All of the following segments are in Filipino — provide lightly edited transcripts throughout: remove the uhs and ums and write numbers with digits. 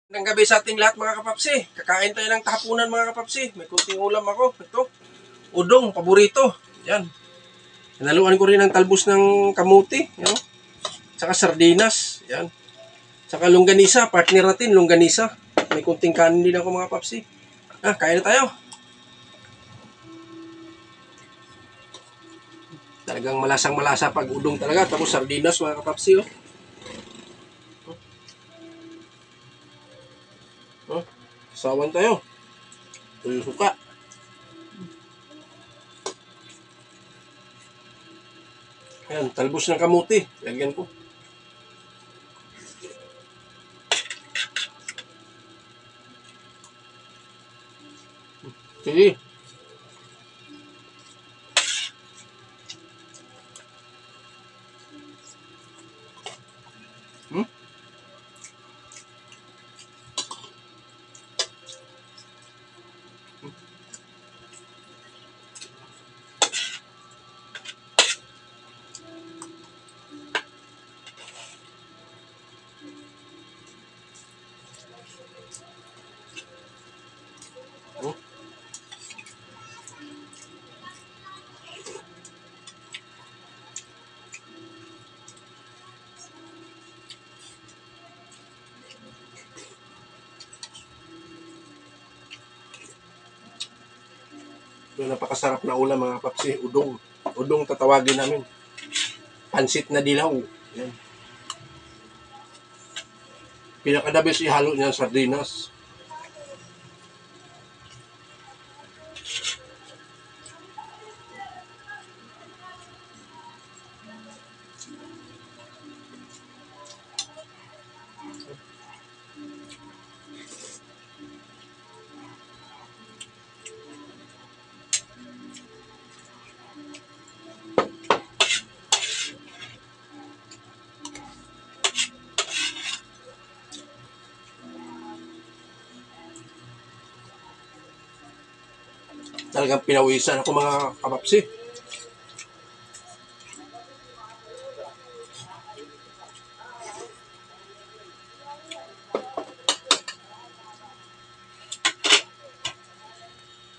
Ng gabi sa ating lahat mga kapapsi. Kakain tayo ng tahapunan mga kapapsi. May kunting ulam ako. Ito, udong, paborito. Yan. Hinaluan ko rin ng talbos ng kamuti. Yan. Saka sardinas. Yan. Saka longganisa. Partner natin, longganisa. May kunting kanin din ako mga kapapsi. Kain na tayo. Talagang malasang malasa pag udong talaga. Tapos sardinas mga kapapsi. Sawan tayo. Ito yung suka. Ayan, talbos ng kamuti. Lagyan ko. Sige. Yung napakasarap na ulam mga papsi, udong. Udong tatawagin namin. Pansit na dilaw. Yan. Pinakadabis ihalo niya sardinas. Talagang pinawisan ako mga kapapsi.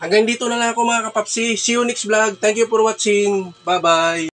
Hanggang dito na lang ako mga kapapsi. See you next vlog. Thank you for watching. Bye-bye.